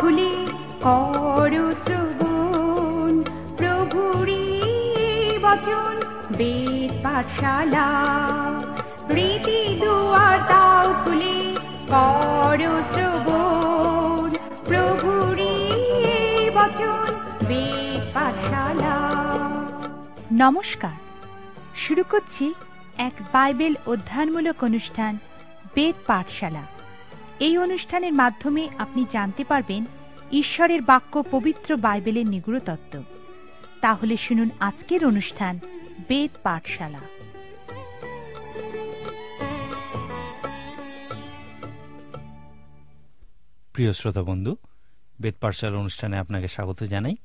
খুলে করো শ্রবণ, প্রভুরই বচন বেদ পাঠশালা। রীতি দুয়ার দাও খুলে করো শ্রবণ, প্রভুরই বচন বেদ পাঠশালা। নমস্কার, শুরু করছি এক বাইবেল অধ্যয়নমূলক অনুষ্ঠান বেদ পাঠশালা। এই অনুষ্ঠানের মাধ্যমে আপনি জানতে পারবেন ঈশ্বরের বাক্য পবিত্র বাইবেলের নিগূঢ় তত্ত্ব। তাহলে শুনুন আজকের অনুষ্ঠান বেদ পাঠশালা। প্রিয় শ্রোতা বন্ধু, বেদ পাঠশালা অনুষ্ঠানে আপনাকে স্বাগত জানাই।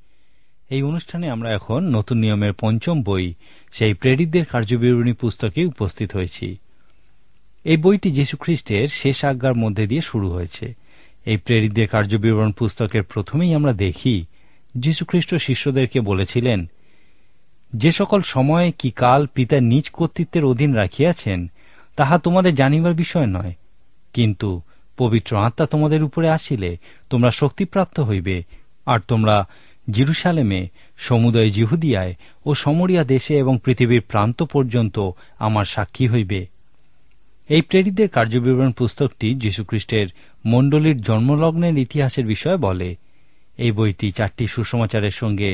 এই অনুষ্ঠানে আমরা এখন নতুন নিয়মের পঞ্চম বই, সেই প্রেরিতদের কার্যবিবরণী পুস্তকে উপস্থিত হয়েছি। এই বইটি যীশু খ্রিস্টের শেষ আজ্ঞার মধ্যে দিয়ে শুরু হয়েছে। এই প্রেরিতদের কার্যবিবরণ পুস্তকের প্রথমেই আমরা দেখি যীশু খ্রিস্ট শিষ্যদেরকে বলেছিলেন, যে সকল সময় কি কাল পিতার নিজ কর্তৃত্বের অধীন রাখিয়াছেন তাহা তোমাদের জানিবার বিষয় নয়, কিন্তু পবিত্র আত্মা তোমাদের উপরে আসিলে তোমরা শক্তিপ্রাপ্ত হইবে, আর তোমরা জেরুসালেমে, সমুদয় জিহুদিয়ায় ও সমরিয়া দেশে এবং পৃথিবীর প্রান্ত পর্যন্ত আমার সাক্ষী হইবে। এই প্রেরিতদের কার্যবিবরণ পুস্তকটি যীশুখ্রিস্টের মণ্ডলীর জন্মলগ্নের ইতিহাসের বিষয়ে বলে। এই বইটি 4টি সুসমাচারের সঙ্গে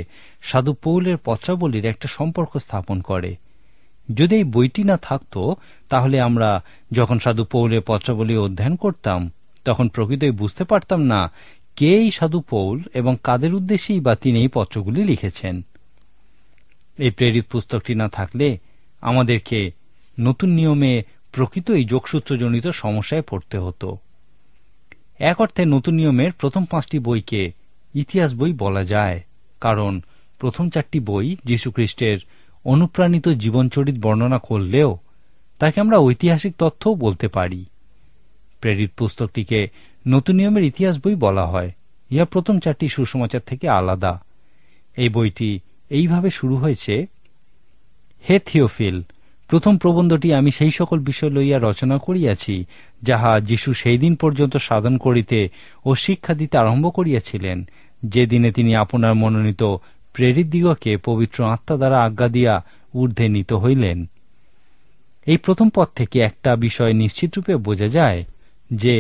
সাধু পৌলের পত্রাবলীর একটা সম্পর্ক স্থাপন করে। যদি এই বইটি না থাকত, তাহলে আমরা যখন সাধু পৌলের পত্রাবলী অধ্যয়ন করতাম তখন প্রকৃতই বুঝতে পারতাম না কে এই সাধু পৌল এবং কাদের উদ্দেশ্যেই বা তিনি এই পত্রগুলি লিখেছেন। এই প্রেরিত পুস্তকটি না থাকলে আমাদেরকে নতুন নিয়মে প্রকৃতই যোগসূত্রজনিত সমস্যায় পড়তে হতো। এক অর্থে নতুন নিয়মের প্রথম 5টি বইকে ইতিহাস বই বলা যায়, কারণ প্রথম 4টি বই যীশুখ্রিস্টের অনুপ্রাণিত জীবনচরিত বর্ণনা করলেও তাকে আমরা ঐতিহাসিক তথ্যও বলতে পারি। প্রেরিত পুস্তকটিকে নতুন নিয়মের ইতিহাস বই বলা হয়। ইহা প্রথম 4টি সুসমাচার থেকে আলাদা। এই বইটি এইভাবে শুরু হয়েছে, হে থিওফিল, প্রথম প্রবন্ধটি আমি সেই সকল বিষয় লইয়া রচনা করিয়াছি যাহা যীশু সেই দিন পর্যন্ত সাধন করিতে ও শিক্ষা দিতে আরম্ভ করিয়াছিলেন, যে দিনে তিনি আপনার মনোনীত প্রেরিত দিগকে পবিত্র আত্মা দ্বারা আজ্ঞা দিয়া ঊর্ধ্বে নীত হইলেন। এই প্রথম পদ থেকে একটা বিষয় নিশ্চিতরূপে বোঝা যায় যে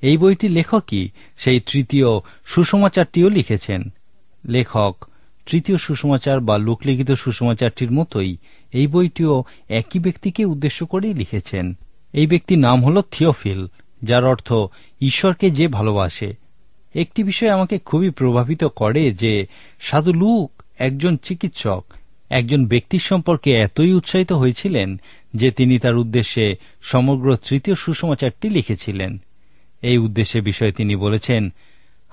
এই বইটি লেখকই সেই তৃতীয় সুসমাচারটিও লিখেছেন। লেখক তৃতীয় সুসমাচার বা লোকলিখিত সুসমাচারটির মতোই এই বইটিও একই ব্যক্তিকে উদ্দেশ্য করেই লিখেছেন। এই ব্যক্তির নাম হল থিওফিল, যার অর্থ ঈশ্বরকে যে ভালোবাসে। একটি বিষয় আমাকে খুবই প্রভাবিত করে যে সাধু লুক, একজন চিকিৎসক, একজন ব্যক্তির সম্পর্কে এতই উৎসাহিত হয়েছিলেন যে তিনি তার উদ্দেশ্যে সমগ্র তৃতীয় সুসমাচারটি লিখেছিলেন। এই উদ্দেশ্যের বিষয়ে তিনি বলেছেন,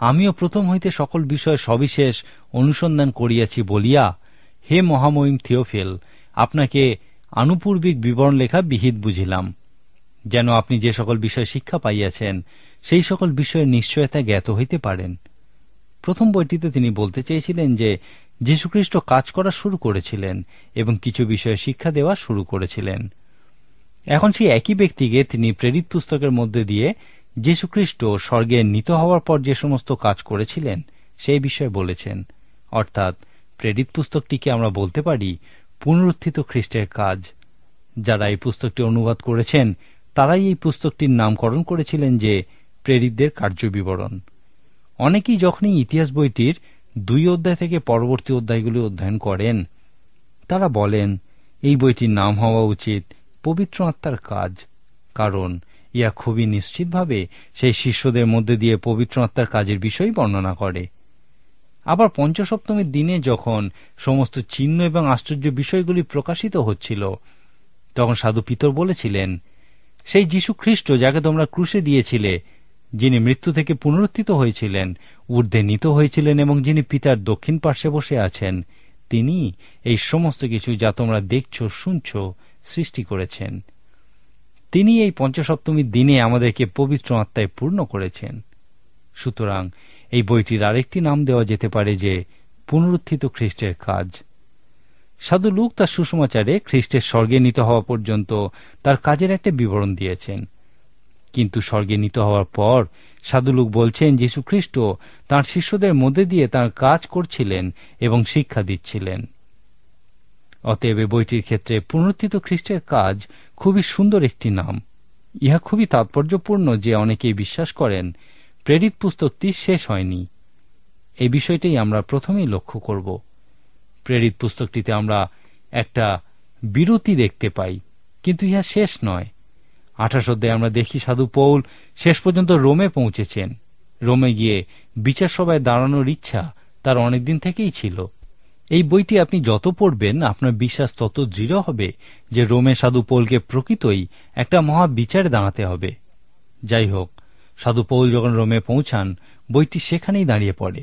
আমিও প্রথম হইতে সকল বিষয় সবিশেষ অনুসন্ধান করিয়াছি বলিয়া হে মহামহিম থিওফিল, আপনাকে আনুপূর্বিক বিবরণ লেখা বিহিত বুঝিলাম, যেন আপনি যে সকল বিষয় শিক্ষা পাইয়াছেন সেই সকল বিষয়ের নিশ্চয়তা জ্ঞাত হইতে পারেন। প্রথম বইটিতে তিনি বলতে চেয়েছিলেন যে যীশুখ্রিস্ট কাজ করা শুরু করেছিলেন এবং কিছু বিষয়ে শিক্ষা দেওয়া শুরু করেছিলেন। এখন সেই একই ব্যক্তিকে তিনি প্রেরিত পুস্তকের মধ্যে দিয়ে যীশুখ্রিস্ট স্বর্গে নীত হওয়ার পর যে সমস্ত কাজ করেছিলেন সেই বিষয়ে বলেছেন। অর্থাৎ প্রেরিত পুস্তকটিকে আমরা বলতে পারি পুনরুত্থিত খ্রিস্টের কাজ। যারা এই পুস্তকটি অনুবাদ করেছেন তারাই এই পুস্তকটির নামকরণ করেছিলেন যে প্রেরিতদের কার্যবিবরণ। অনেকেই যখনই ইতিহাস বইটির 2 অধ্যায় থেকে পরবর্তী অধ্যায়গুলি অধ্যয়ন করেন, তারা বলেন এই বইটির নাম হওয়া উচিত পবিত্র আত্মার কাজ, কারণ ইয়া খুবই নিশ্চিতভাবে সেই শিষ্যদের মধ্যে দিয়ে পবিত্র আত্মার কাজের বিষয় বর্ণনা করে। আবার পঞ্চসপ্তমীর দিনে যখন সমস্ত চিহ্ন এবং আশ্চর্য বিষয়গুলি প্রকাশিত হচ্ছিল, তখন সাধু পিতর বলেছিলেন, সেই যীশু খ্রিস্ট যাকে তোমরা ক্রুশে দিয়েছিলে, যিনি মৃত্যু থেকে পুনরুত্থিত হয়েছিলেন, ঊর্ধ্বে নীত হয়েছিলেন এবং যিনি পিতার দক্ষিণ পার্শ্বে বসে আছেন, তিনি এই সমস্ত কিছু যা তোমরা দেখছ শুনছ সৃষ্টি করেছেন। তিনি এই পঞ্চসপ্তমীর দিনে আমাদেরকে পবিত্র আত্মায় পূর্ণ করেছেন। সুতরাং এই বইটির আরেকটি নাম দেওয়া যেতে পারে যে পুনরুত্থিত খ্রিস্টের কাজ। সাধু লুক তার সুসমাচারে খ্রিস্টের স্বর্গে নীত হওয়া পর্যন্ত তার কাজের একটা বিবরণ দিয়েছেন। কিন্তু স্বর্গে নিত হওয়ার পর সাধু লূক বলছেন যীশু খ্রিস্ট তাঁর শিষ্যদের মধ্যে দিয়ে তাঁর কাজ করছিলেন এবং শিক্ষা দিচ্ছিলেন। অতএব বইটির ক্ষেত্রে পুনরুত্থিত খ্রিস্টের কাজ খুবই সুন্দর একটি নাম। ইহা খুবই তাৎপর্যপূর্ণ যে অনেকেই বিশ্বাস করেন প্রেরিত পুস্তকটি শেষ হয়নি। এই বিষয়টাই আমরা প্রথমেই লক্ষ্য করব। প্রেরিত পুস্তকটিতে আমরা একটা বিরতি দেখতে পাই, কিন্তু ইহা শেষ নয়। 28 অধ্যায়ে আমরা দেখি সাধু পৌল শেষ পর্যন্ত রোমে পৌঁছেছেন। রোমে গিয়ে বিচার সভায় দাঁড়ানোর ইচ্ছা তার অনেকদিন থেকেই ছিল। এই বইটি আপনি যত পড়বেন আপনার বিশ্বাস তত দৃঢ় হবে যে রোমে সাধু পৌলকে প্রকৃতই একটা মহা বিচারে দাঁড়াতে হবে। যাই হোক, সাধু পৌল যখন রোমে পৌঁছান বইটি সেখানেই দাঁড়িয়ে পড়ে।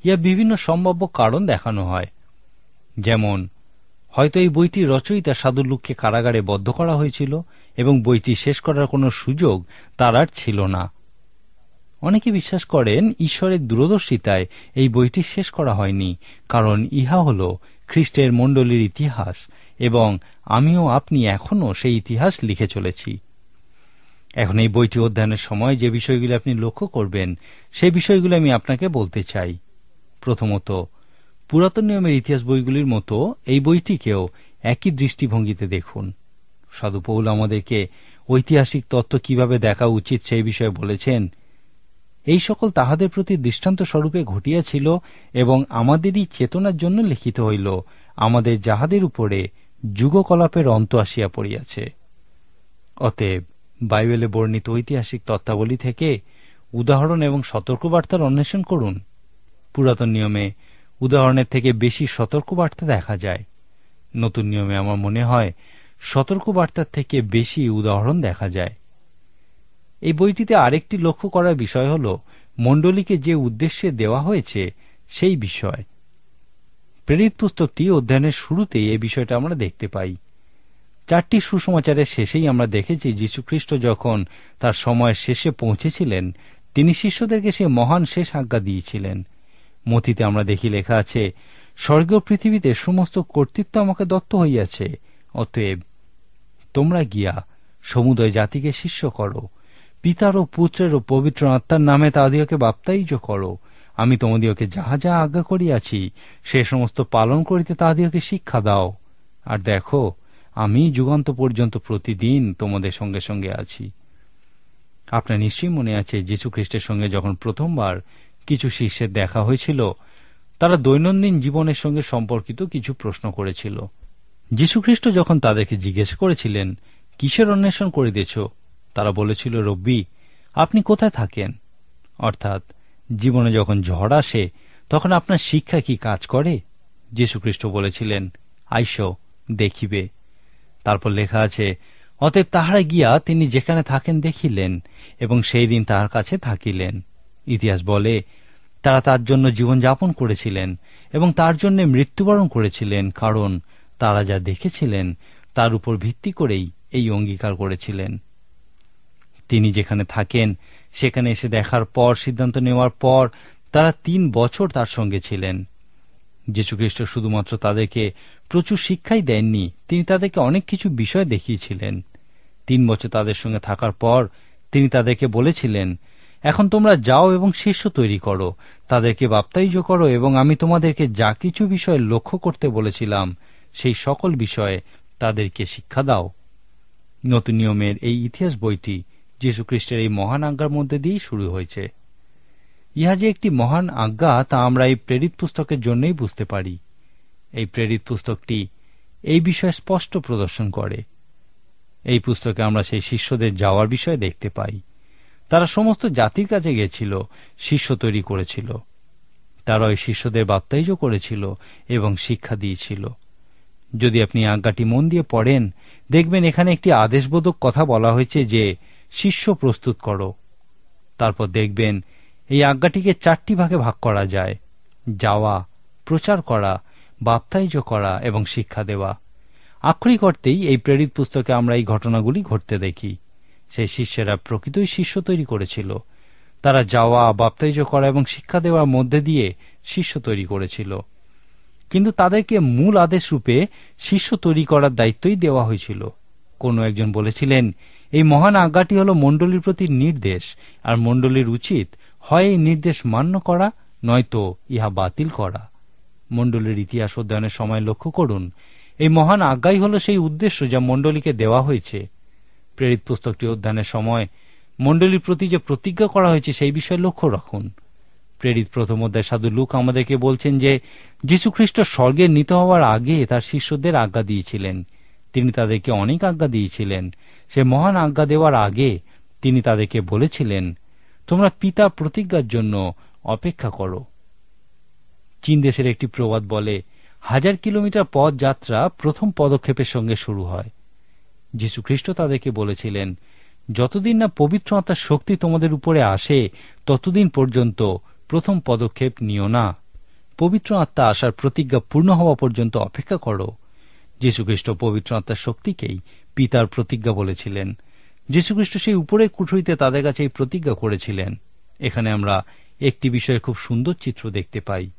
ইয়া বিভিন্ন সম্ভাব্য কারণ দেখানো হয়, যেমন হয়তো এই বইটির রচয়িতা সাধু লূককে কারাগারে বদ্ধ করা হয়েছিল এবং বইটি শেষ করার কোনো সুযোগ তার আর ছিল না। অনেকে বিশ্বাস করেন ঈশ্বরের দূরদর্শিতায় এই বইটি শেষ করা হয়নি, কারণ ইহা হল খ্রিস্টের মণ্ডলীর ইতিহাস এবং আমিও আপনি এখনও সেই ইতিহাস লিখে চলেছি। এখন এই বইটি অধ্যয়নের সময় যে বিষয়গুলি আপনি লক্ষ্য করবেন সেই বিষয়গুলি আমি আপনাকে বলতে চাই। প্রথমত, পুরাতন নিয়মের ইতিহাস বইগুলির মতো এই বইটিকেও একই দৃষ্টিভঙ্গিতে দেখুন। সাধু পৌল আমাদেরকে ঐতিহাসিক তত্ত্ব কিভাবে দেখা উচিত সেই বিষয়ে বলেছেন। এই সকল তাহাদের প্রতি দৃষ্টান্ত স্বরূপে ঘটিয়াছিল এবং আমাদেরই চেতনার জন্য লিখিত হইল, আমাদের যাহাদের উপরে যুগকলাপের অন্ত আসিয়া পড়িয়াছে। অতএব বাইবেলে বর্ণিত ঐতিহাসিক তত্ত্বাবলী থেকে উদাহরণ এবং সতর্কবার্তার অন্বেষণ করুন। পুরাতন নিয়মে উদাহরণের থেকে বেশি সতর্কবার্তা দেখা যায়। নতুন নিয়মে আমার মনে হয় সতর্কবার্তার থেকে বেশি উদাহরণ দেখা যায়। এই বইটিতে আরেকটি লক্ষ্য করার বিষয় হল মণ্ডলীকে যে উদ্দেশ্যে দেওয়া হয়েছে সেই বিষয়। প্রেরিত পুস্তকটি অধ্যয়নের শুরুতেই এই বিষয়টা আমরা দেখতে পাই। 4টি সুসমাচারের শেষেই আমরা দেখেছি যীশুখ্রিস্ট যখন তার সময়ের শেষে পৌঁছেছিলেন তিনি শিষ্যদেরকে সে মহান শেষ আজ্ঞা দিয়েছিলেন। মথিতে আমরা দেখি লেখা আছে, স্বর্গীয় পৃথিবীতে সমস্ত কর্তৃত্ব আমাকে দত্ত হইয়াছে, অতএব তোমরা গিয়া সমুদয় জাতিকে শিষ্য করো, পিতার ও পুত্রের ও পবিত্র আত্মার নামে তাহাদিওকে বাপ্তাইজ করো। আমি তোমাদিওকে যাহা যাহা আজ্ঞা করিয়াছি সে সমস্ত পালন করিতে তাহাদিওকে শিক্ষা দাও। আর দেখো, আমি যুগান্ত পর্যন্ত প্রতিদিন তোমাদের সঙ্গে সঙ্গে আছি। আপনার নিশ্চয়ই মনে আছে যীশুখ্রিস্টের সঙ্গে যখন প্রথমবার কিছু শিষ্যের দেখা হয়েছিল তারা দৈনন্দিন জীবনের সঙ্গে সম্পর্কিত কিছু প্রশ্ন করেছিল। যীশুখ্রিস্ট যখন তাদেরকে জিজ্ঞেস করেছিলেন, কিসের অন্বেষণ করিতেছ? তারা বলেছিল, রব্বী, আপনি কোথায় থাকেন? অর্থাৎ জীবনে যখন ঝড় আসে তখন আপনার শিক্ষা কি কাজ করে? যীশুখ্রিস্ট বলেছিলেন, আইসো দেখিবে। তারপর লেখা আছে, অতএব তাহারা গিয়া তিনি যেখানে থাকেন দেখিলেন এবং সেই দিন তাহার কাছে থাকিলেন। ইতিহাস বলে তারা তার জন্য জীবনযাপন করেছিলেন এবং তার জন্য মৃত্যুবরণ করেছিলেন, কারণ তারা যা দেখেছিলেন তার উপর ভিত্তি করেই এই অঙ্গীকার করেছিলেন। তিনি যেখানে থাকেন সেখানে এসে দেখার পর, সিদ্ধান্ত নেওয়ার পর তারা 3 বছর তার সঙ্গে ছিলেন। যীশুখ্রিস্ট শুধুমাত্র তাদেরকে প্রচুর শিক্ষাই দেননি, তিনি তাদেরকে অনেক কিছু বিষয় দেখিয়েছিলেন। 3 বছর তাদের সঙ্গে থাকার পর তিনি তাদেরকে বলেছিলেন, এখন তোমরা যাও এবং শিষ্য তৈরি করো, তাদেরকে বাপ্তাইজ করো এবং আমি তোমাদেরকে যা কিছু বিষয় লক্ষ্য করতে বলেছিলাম সেই সকল বিষয়ে তাদেরকে শিক্ষা দাও। নতুন নিয়মের এই ইতিহাস বইটি যীশুখ্রিস্টের এই মহান আজ্ঞার মধ্যে দিয়েই শুরু হয়েছে। ইহা যে একটি মহান আজ্ঞা তা আমরা এই প্রেরিত পুস্তকের জন্যই বুঝতে পারি। এই প্রেরিত পুস্তকটি এই বিষয়ে স্পষ্ট প্রদর্শন করে। এই পুস্তকে আমরা সেই শিষ্যদের যাওয়ার বিষয় দেখতে পাই। তারা সমস্ত জাতির কাছে গেছিল, শিষ্য তৈরি করেছিল। তারা ওই শিষ্যদের বাপ্তাইজ করেছিল এবং শিক্ষা দিয়েছিল। যদি আপনি আজ্ঞাটি মন দিয়ে পড়েন দেখবেন এখানে একটি আদেশবোধক কথা বলা হয়েছে যে শিষ্য প্রস্তুত করো। তারপর দেখবেন এই আজ্ঞাটিকে 4টি ভাগে ভাগ করা যায়: যাওয়া, প্রচার করা, বাপ্তাইজ করা এবং শিক্ষা দেওয়া। আক্ষরিক অর্থেই এই প্রেরিত পুস্তকে আমরা এই ঘটনাগুলি ঘটতে দেখি। সেই শিষ্যেরা প্রকৃতই শিষ্য তৈরি করেছিল। তারা যাওয়া, বাপ্তাইজ করা এবং শিক্ষা দেওয়ার মধ্যে দিয়ে শিষ্য তৈরি করেছিল। কিন্তু তাদেরকে মূল আদেশ রূপে শিষ্য তৈরি করার দায়িত্বই দেওয়া হয়েছিল। কোনো একজন বলেছিলেন, এই মহান আজ্ঞাটি হল মণ্ডলীর প্রতি নির্দেশ, আর মণ্ডলীর উচিত হয় এই নির্দেশ মান্য করা, নয়তো ইহা বাতিল করা। মণ্ডলীর ইতিহাস অধ্যয়নের সময় লক্ষ্য করুন, এই মহান আজ্ঞাই হল সেই উদ্দেশ্য যা মণ্ডলীকে দেওয়া হয়েছে। প্রেরিত পুস্তকটি অধ্যয়নের সময় মণ্ডলীর প্রতি যে প্রতিজ্ঞা করা হয়েছে সেই বিষয়ে লক্ষ্য রাখুন। প্রেরিত প্রথম অধ্যায় সাধু লূক আমাদেরকে বলছেন যে যীশুখ্রিস্ট স্বর্গে নিতে হওয়ার আগে তার শিষ্যদের আজ্ঞা দিয়েছিলেন। তিনি তাদেরকে অনেক আজ্ঞা দিয়েছিলেন। সে মহান আজ্ঞা দেওয়ার আগে তিনি তাদেরকে বলেছিলেন, তোমরা পিতা প্রতিজ্ঞার জন্য অপেক্ষা করো। চীন দেশের একটি প্রবাদ বলে, 1000 কিলোমিটার পথ যাত্রা প্রথম পদক্ষেপের সঙ্গে শুরু হয়। যীশুখ্রিস্ট তাদেরকে বলেছিলেন, যতদিন না পবিত্র আত্মার শক্তি তোমাদের উপরে আসে ততদিন পর্যন্ত প্রথম পদক্ষেপ নিও না। পবিত্র আত্মা আসার প্রতিজ্ঞা পূর্ণ হওয়া পর্যন্ত অপেক্ষা করো। যীশুখ্রিস্ট পবিত্র আত্মার শক্তিকেই পিতার প্রতিজ্ঞা বলেছিলেন। যীশুখ্রিস্ট সেই উপরের কুঠরিতে তাদের কাছে এই প্রতিজ্ঞা করেছিলেন। এখানে আমরা একটি বিষয়ের খুব সুন্দর চিত্র দেখতে পাই।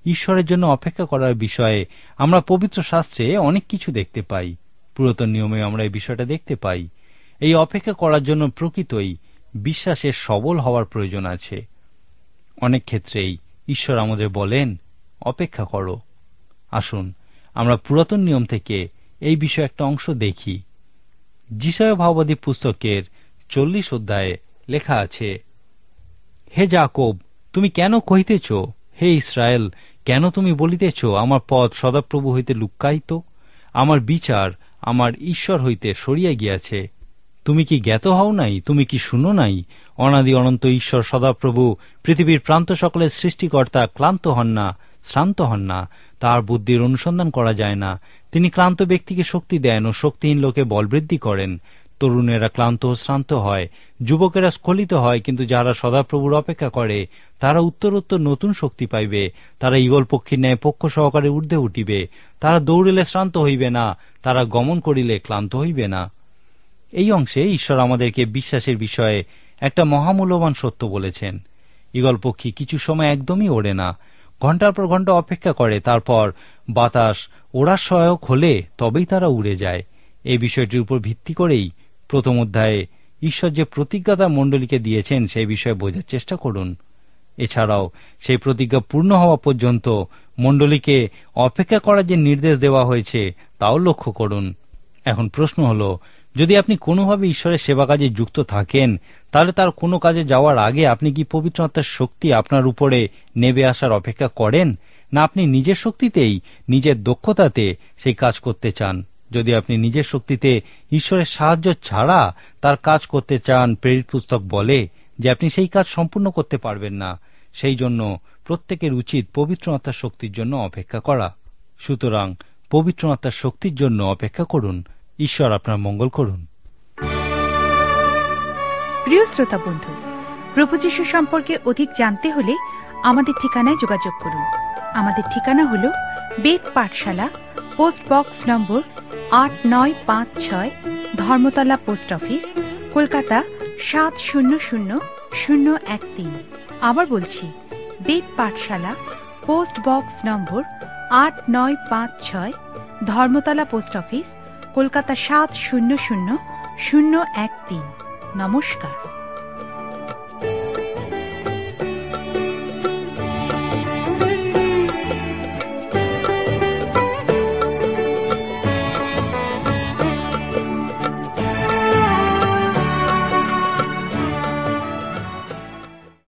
ঈশ্বরের জন্য অপেক্ষা করার বিষয়ে আমরা পবিত্র শাস্ত্রে অনেক কিছু দেখতে পাই। পুরাতন নিয়মে আমরা এই বিষয়টা দেখতে পাই। এই অপেক্ষা করার জন্য প্রকৃতই বিশ্বাসের সবল হওয়ার প্রয়োজন আছে। অনেক ক্ষেত্রেই ঈশ্বর আমাদের বলেন, অপেক্ষা করো। আসুন আমরা পুরাতন নিয়ম থেকে এই বিষয়ে একটা অংশ দেখি। যিশায়া ভাববাদী পুস্তকের 40 অধ্যায়ে লেখা আছে, হে যাকোব, তুমি কেন কহিতেছ, হে ইস্রায়েল, কেন তুমি বলিতেছ, আমার পথ সদাপ্রভু হইতে লুক্কায়িত, আমার বিচার আমার ঈশ্বর হইতে সরিয়া গিয়াছে। তুমি কি জ্ঞাত হও নাই? তুমি কি শুনো নাই? অনাদি অনন্ত ঈশ্বর সদাপ্রভু, পৃথিবীর প্রান্ত সকলের সৃষ্টিকর্তা ক্লান্ত হন না, শ্রান্ত হন না। তার বুদ্ধির অনুসন্ধান করা যায় না। তিনি ক্লান্ত ব্যক্তিকে শক্তি দেন ও শক্তিহীন লোকে বলবৃদ্ধি করেন। তরুণেরা ক্লান্ত ও শ্রান্ত হয়, যুবকেরা স্খলিত হয়, কিন্তু যারা সদাপ্রভুর অপেক্ষা করে তারা উত্তরোত্তর নতুন শক্তি পাইবে। তারা ঈগল পক্ষীর ন্যায় পক্ষ সহকারে ঊর্ধ্বে উঠিবে। তারা দৌড়িলে শ্রান্ত হইবে না, তারা গমন করিলে ক্লান্ত হইবে না। এই অংশে ঈশ্বর আমাদেরকে বিশ্বাসের বিষয়ে একটা মহামূল্যবান সত্য বলেছেন। ঈগল পক্ষী কিছু সময় একদমই ওড়ে না, ঘন্টার পর ঘন্টা অপেক্ষা করে, তারপর বাতাস ওড়ার সহায়ক হলে তবেই তারা উড়ে যায়। এই বিষয়টির উপর ভিত্তি করেই প্রথম অধ্যায়ে ঈশ্বর যে প্রতিজ্ঞা তার মণ্ডলীকে দিয়েছেন সেই বিষয়ে বোঝার চেষ্টা করুন। এছাড়াও সেই প্রতিজ্ঞা পূর্ণ হওয়া পর্যন্ত মণ্ডলীকে অপেক্ষা করার যে নির্দেশ দেওয়া হয়েছে তাও লক্ষ্য করুন। এখন প্রশ্ন হল, যদি আপনি কোনোভাবে ঈশ্বরের সেবা কাজে যুক্ত থাকেন, তাহলে তার কোনো কাজে যাওয়ার আগে আপনি কি পবিত্র আত্মার শক্তি আপনার উপরে নেমে আসার অপেক্ষা করেন, না আপনি নিজের শক্তিতেই, নিজের দক্ষতাতে সেই কাজ করতে চান? যদি আপনি নিজের শক্তিতে ঈশ্বরের সাহায্য ছাড়া তার কাজ করতে চান, প্রেরিত পুস্তক বলে যে আপনি সেই কাজ সম্পূর্ণ করতে পারবেন না। সেই জন্য প্রত্যেকের উচিত পবিত্র আত্মার শক্তির জন্য অপেক্ষা করা। সুতরাং পবিত্র আত্মার শক্তির জন্য অপেক্ষা করুন। ঈশ্বর আপনার মঙ্গল করুন। প্রিয় শ্রোতা বন্ধু, প্রভু যীশু সম্পর্কে অধিক জানতে হলে আমাদের ঠিকানায় যোগাযোগ করুন। আমাদের ঠিকানা হল বেদ পাঠশালা, পোস্ট বক্স নম্বর 8956, ধর্মতলা পোস্ট অফিস, কলকাতা 700013। আবার বলছি, বেদ পাঠশালা, পোস্ট বক্স নম্বর 8956, ধর্মতলা পোস্ট অফিস, কলকাতা 700013। নমস্কার।